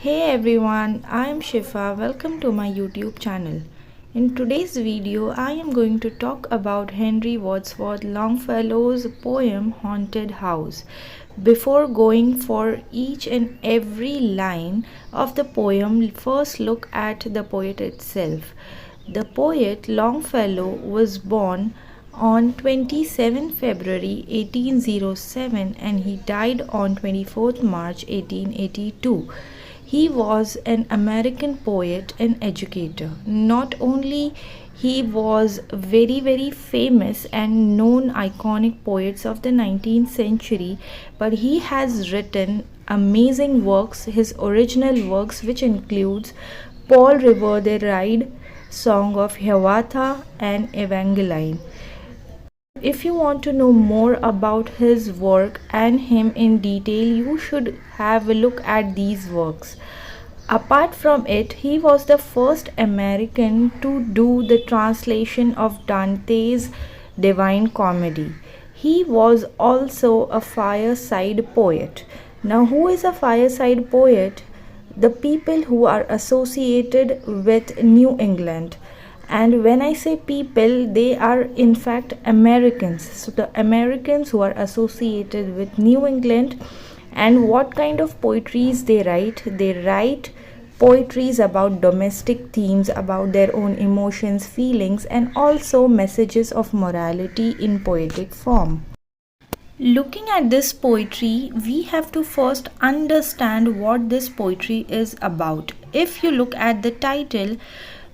Hey everyone, I am Shifa. Welcome to my YouTube channel. In today's video, I am going to talk about Henry Wadsworth Longfellow's poem Haunted House. Before going for each and every line of the poem, first look at the poet itself. The poet Longfellow was born on 27 February 1807 and he died on 24th March 1882. He was an American poet and educator. Not only he was very famous and known iconic poets of the 19th century, but he has written amazing works, his original works, which includes Paul Revere the Ride, Song of Hiawatha and Evangeline. If you want to know more about his work and him in detail, you should have a look at these works. Apart from it, he was the first American to do the translation of Dante's Divine Comedy. He was also a fireside poet. Now, who is a fireside poet? The people who are associated with New England. And when I say people, they are in fact Americans. So the Americans who are associated with New England. And what kind of poetries they write? They write poetries about domestic themes, about their own emotions, feelings, and also messages of morality in poetic form. Looking at this poetry, we have to first understand what this poetry is about. If you look at the title,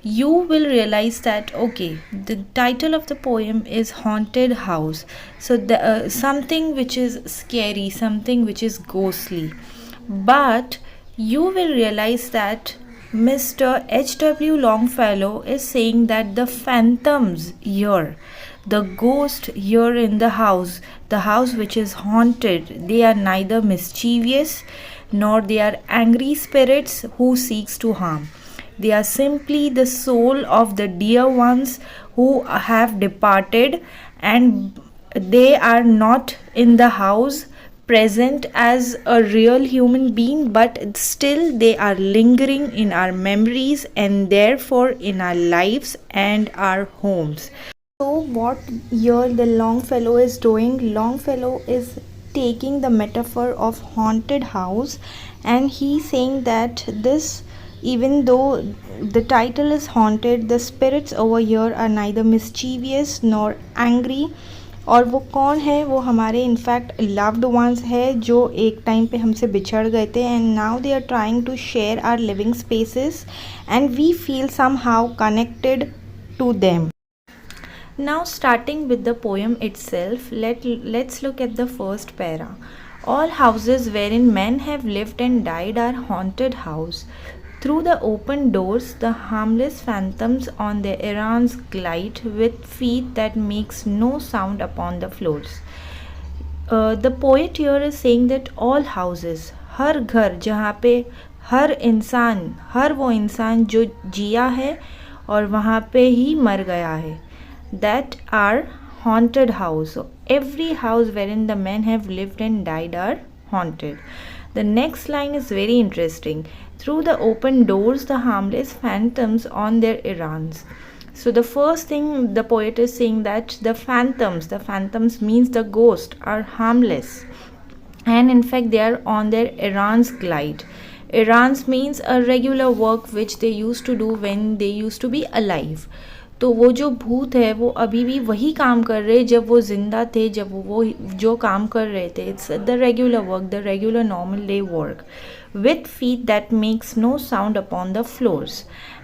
you will realize that the title of the poem is Haunted House. So something which is scary, something which is ghostly. But you will realize that Mr. H.W. Longfellow is saying that the phantoms here, the ghost here in the house which is haunted, they are neither mischievous nor they are angry spirits who seeks to harm. They are simply the soul of the dear ones who have departed, and they are not in the house present as a real human being, but still they are lingering in our memories and therefore in our lives and our homes. So what here the Longfellow is doing? Longfellow is taking the metaphor of haunted house and he's saying that this, even though the title is haunted, the spirits over here are neither mischievous nor angry. और वो कौन है? वो हमारे in fact loved ones है जो एक time पे हमसे बिछड़ गए थे and now they are trying to share our living spaces and we feel somehow connected to them. Now starting with the poem itself, let's look at the first para. All houses wherein men have lived and died are haunted house. Through the open doors, the harmless phantoms on their errands glide with feet that makes no sound upon the floors. The poet here is saying that all houses, हर घर जहाँ पे हर इंसान, हर वो इंसान जो जिया है और वहाँ पे ही मर गया है, that are haunted house. So every house wherein the men have lived and died are haunted. The next line is very interesting. Through the open doors, the harmless phantoms on their errands. So the first thing the poet is saying that the phantoms means the ghost, are harmless. And in fact they are on their errands glide. Errands means a regular work which they used to do when they used to be alive. तो वो जो भूत है वो अभी भी वही काम कर रहे जब वो ज़िंदा थे, जब वो जो काम कर रहे थे. It's the regular work, the regular normal day work with feet that makes no sound upon the floors.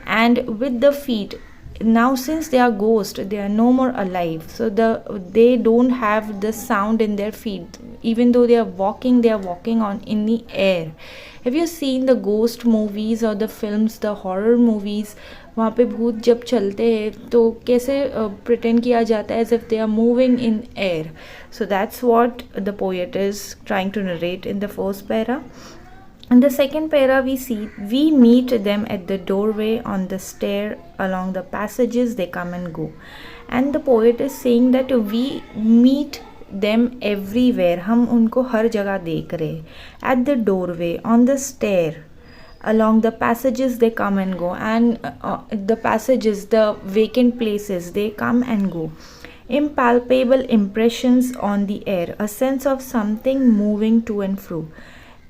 And with the feet, now since they are ghosts, they are no more alive, so they don't have the sound in their feet. Even though they are walking on in the air. Have you seen the ghost movies or the films, the horror movies? वहाँ पे भूत जब चलते हैं तो कैसे pretend किया जाता है as if they are moving in air. So that's what the poet is trying to narrate in the first para. In the second para, we meet them at the doorway, on the stair, along the passages they come and go. And the poet is saying that we meet them everywhere. हम उनको हर जगह देख रहे. At the doorway, on the stair, Along the passages they come and go, and the passages, the vacant places, they come and go. Impalpable impressions on the air, a sense of something moving to and fro.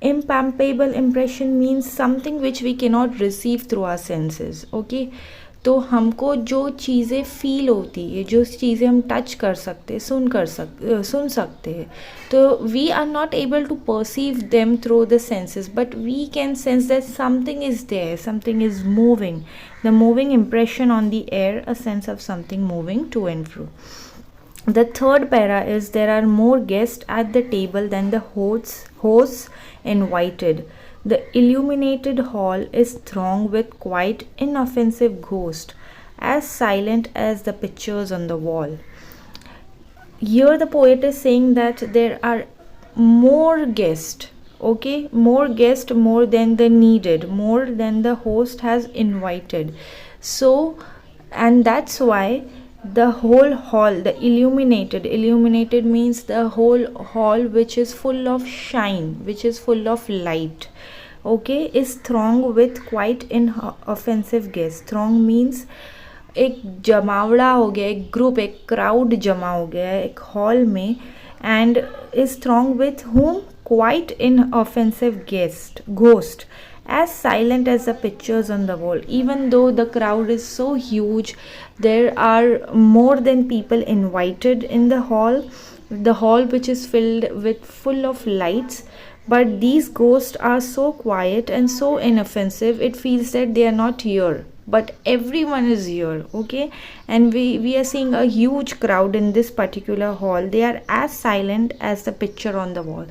Impalpable impression means something which we cannot receive through our senses. Okay, तो हमको जो चीज़ें feel होती है, जो चीज़ें हम touch कर सकते, सुन सकते हैं, तो we are not able to perceive them through the senses, but we can sense that something is there, something is moving, the moving impression on the air, a sense of something moving to and fro. The third para is there are more guests at the table than the hosts invited. The illuminated hall is thronged with quite inoffensive ghosts, as silent as the pictures on the wall. Here the poet is saying that there are more guests, okay, more guests, more than the needed, more than the host has invited. So, and that's why the whole hall, the illuminated means the whole hall which is full of shine, which is full of light, okay, is thronged with quite inoffensive guests. Throng means एक जमावड़ा हो गया, एक group, एक crowd जमा हो गया एक हॉल में, and is thronged with whom? Quite inoffensive ghost, as silent as the pictures on the wall. Even though the crowd is so huge, there are more than people invited in the hall which is filled with full of lights, but these ghosts are so quiet and so inoffensive, it feels that they are not here, but everyone is here, okay, and we are seeing a huge crowd in this particular hall. They are as silent as the picture on the wall.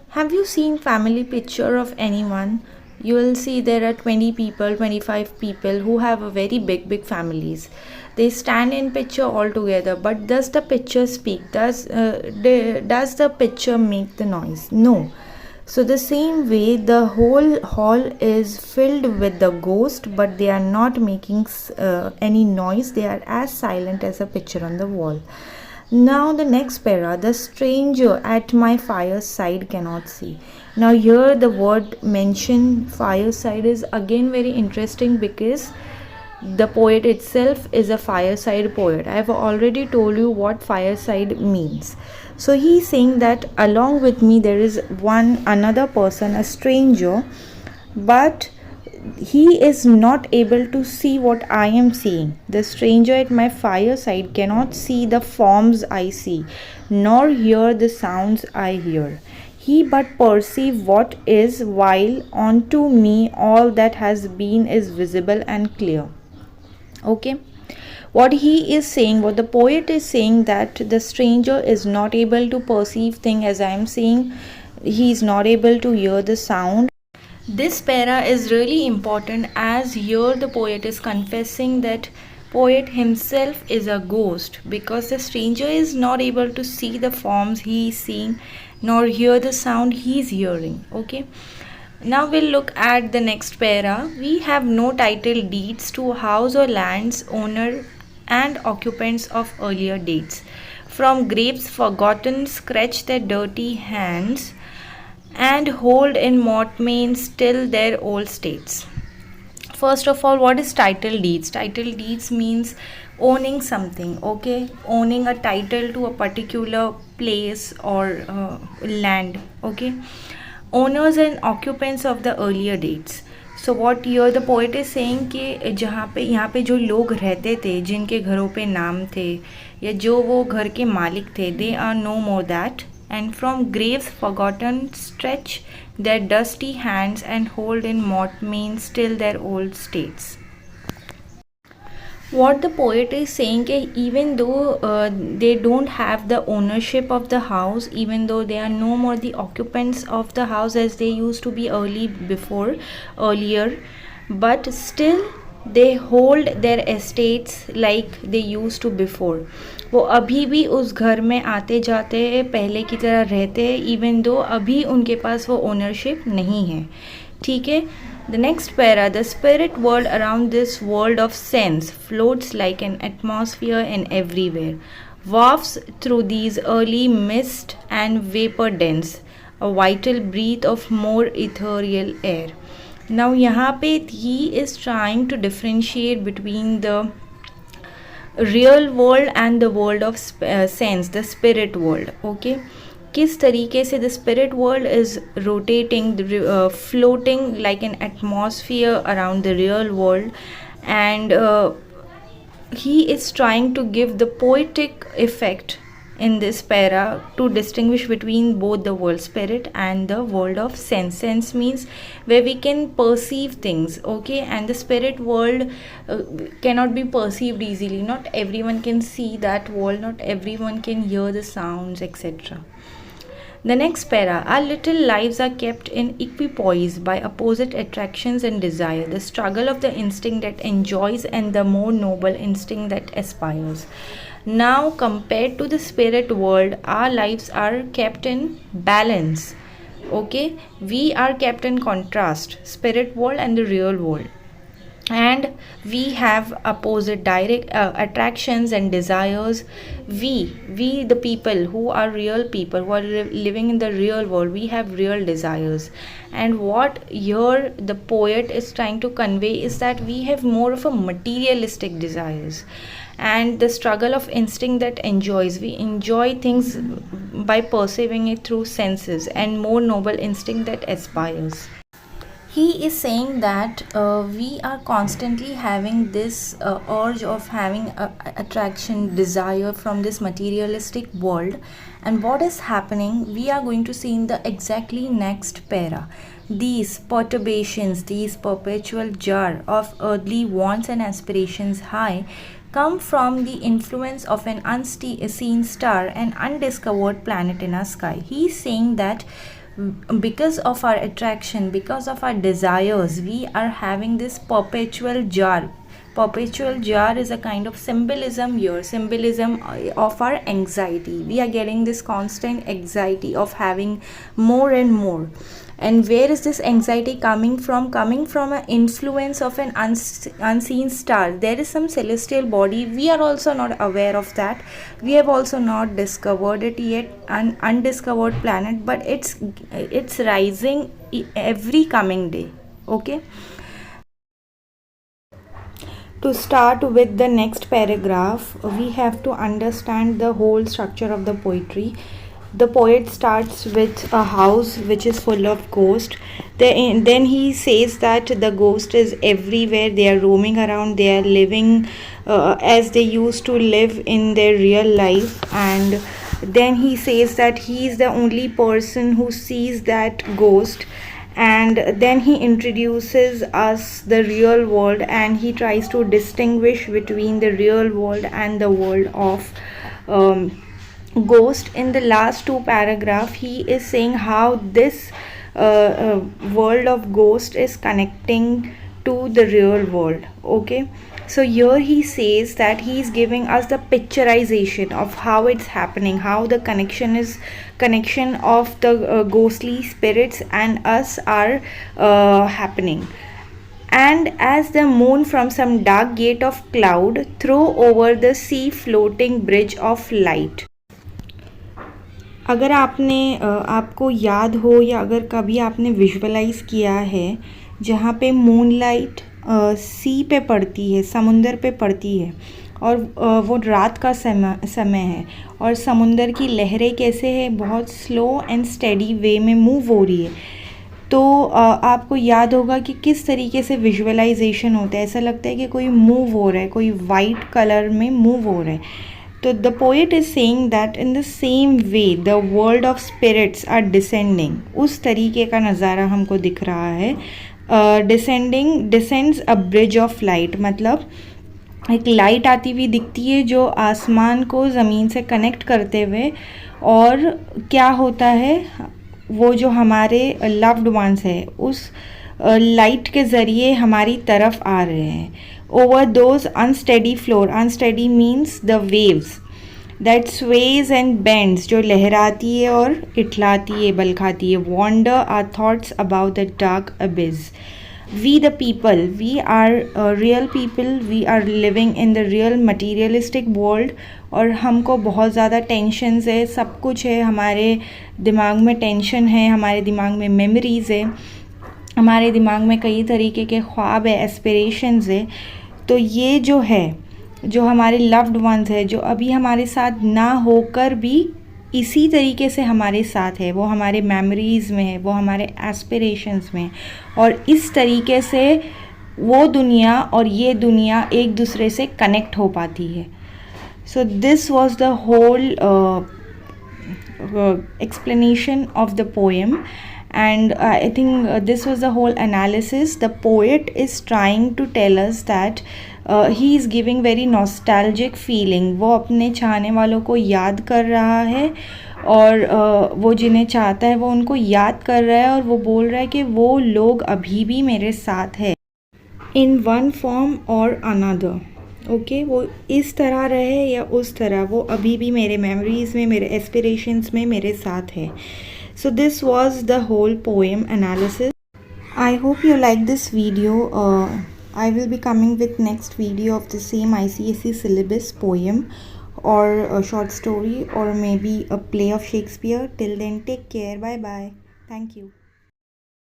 Have you seen family picture of anyone? You will see there are 20 people, 25 people who have a very big families. They stand in picture all together, but does the picture speak? Does the picture make the noise? No. So the same way, the whole hall is filled with the ghost, but they are not making any noise. They are as silent as a picture on the wall. Now the next para, the stranger at my fireside cannot see. Now here the word mentioned fireside is again very interesting, because the poet itself is a fireside poet. I have already told you what fireside means. So he is saying that along with me there is another person, a stranger, but he is not able to see what I am seeing. The stranger at my fireside cannot see the forms I see, nor hear the sounds I hear. He but perceive what is, while unto me all that has been is visible and clear. Okay, what he is saying, what the poet is saying, that the stranger is not able to perceive things as I am saying. He is not able to hear the sound. This para is really important, as here the poet is confessing that poet himself is a ghost, because the stranger is not able to see the forms he is seeing, nor hear the sound he is hearing. Okay, now we'll look at the next para. We have no title deeds to house or lands, owner and occupants of earlier dates. From graves forgotten scratch their dirty hands, and hold in mortmain still their old states. First of all, what is title deeds? Title deeds means owning something, okay, owning a title to a particular place or land, okay, owners and occupants of the earlier dates. So what here the poet is saying कि यहाँ पे जो लोग रहते थे, जिनके घरों पे नाम थे, या जो वो घर के मालिक थे, they are no more that, and from graves forgotten stretch their dusty hands, and hold in mortmain still their old states. What the poet is saying is, even though they don't have the ownership of the house, even though they are no more the occupants of the house as they used to be earlier, but still they hold their estates like they used to before. वो अभी भी उस घर में आते जाते हैं, पहले की तरह रहते हैं, इवन दो अभी उनके पास वो ओनरशिप नहीं है. ठीक है. The next para, the spirit world around this world of sense floats like an atmosphere in everywhere, wafts through these early mist and vapor dens, a vital breath of more ethereal air. Now यहाँ पे he is trying to differentiate between the real world and the world of sense, the spirit world. Okay, किस तरीके से the spirit world is rotating, floating like an atmosphere around the real world, and he is trying to give the poetic effect in this para to distinguish between both the world spirit and the world of sense. Sense means where we can perceive things, okay, and the spirit world cannot be perceived easily. Not everyone can see that world, not everyone can hear the sounds, etc. The next para, our little lives are kept in equipoise by opposite attractions and desire, the struggle of the instinct that enjoys and the more noble instinct that aspires. Now, compared to the spirit world, our lives are kept in balance. Okay, we are kept in contrast, spirit world and the real world. And we have opposite direct attractions and desires. We the people who are real people who are living in the real world, we have real desires. And what here the poet is trying to convey is that we have more of a materialistic desires, and the struggle of instinct that enjoys, we enjoy things by perceiving it through senses, and more noble instinct that aspires. He is saying that we are constantly having this urge of having attraction, desire from this materialistic world. And what is happening, we are going to see in the exactly next para. These perturbations, these perpetual jar of earthly wants and aspirations high, come from the influence of an unseen star, an undiscovered planet in our sky. He is saying that because of our attraction, because of our desires, we are having this perpetual jar. Perpetual jar is a kind of symbolism here, symbolism of our anxiety. We are getting this constant anxiety of having more and more. And where is this anxiety coming from? Coming from an influence of an unseen star. There is some celestial body. We are also not aware of that. We have also not discovered it yet. An undiscovered planet, but it's rising every coming day. Okay. To start with the next paragraph, we have to understand the whole structure of the poetry. The poet starts with a house which is full of ghosts. Then he says that the ghost is everywhere. They are roaming around. They are living as they used to live in their real life. And then he says that he is the only person who sees that ghost. And then he introduces us the real world, and he tries to distinguish between the real world and the world of ghost. In the last two paragraphs, he is saying how this world of ghost is connecting to the real world. Okay, so here he says that he is giving us the picturization of how it's happening, how the connection of the ghostly spirits and us are happening. And as the moon from some dark gate of cloud throw over the sea floating bridge of light. अगर आपको याद हो, या अगर कभी आपने visualise किया है जहाँ पे मूनलाइट सी पे पड़ती है, समुंदर पे पड़ती है, और वो रात का समय है, और समुंदर की लहरें कैसे है बहुत स्लो एंड स्टेडी वे में मूव हो रही है, तो आपको याद होगा कि किस तरीके से विजुअलाइजेशन होता है. ऐसा लगता है कि कोई मूव हो रहा है, कोई वाइट कलर में मूव हो रहा है. तो the poet is saying that in the same way the world of spirits are descending. उस तरीके का नज़ारा हमको दिख रहा है. Descends a bridge of light, मतलब एक लाइट आती हुई दिखती है जो आसमान को ज़मीन से कनेक्ट करते हुए, और क्या होता है, वो जो हमारे लव्ड वंस है उस लाइट के ज़रिए हमारी तरफ आ रहे हैं. Over those unsteady floor, unsteady means the waves that sways and bends, जो लहराती है और इठलाती है, बल खाती है. Wander our thoughts about the dark abyss. We the people, we are real people, we are living in the real materialistic world, और हमको बहुत ज़्यादा टेंशन्स है, सब कुछ है, हमारे दिमाग में टेंशन है, हमारे दिमाग में मेमोरीज़ है. हमारे दिमाग में कई तरीके के ख्वाब है, एस्पिरेशंस है, तो ये जो है, जो हमारे लव्ड वंस है, जो अभी हमारे साथ ना होकर भी इसी तरीके से हमारे साथ है, वो हमारे मेमोरीज़ में है, वो हमारे एस्पिरेशंस में, और इस तरीके से वो दुनिया और ये दुनिया एक दूसरे से कनेक्ट हो पाती है. So this was the whole explanation of the poem, and I think this was the whole analysis. The poet is trying to tell us that he is giving very nostalgic feeling. वो अपने चाहने वालों को याद कर रहा है, और वो जिन्हें चाहता है वो उनको याद कर रहा है, और वो बोल रहा है कि वो लोग अभी भी मेरे साथ है in one form or another. Okay, वो इस तरह रहे या उस तरह, वो अभी भी मेरे मेमोरीज़ में, मेरे एस्पिरेशंस में मेरे साथ है. So this was the whole poem analysis. I hope you like this video. I will be coming with next video of the same ICSE syllabus poem or a short story or maybe a play of Shakespeare. Till then, take care. Bye bye. Thank you.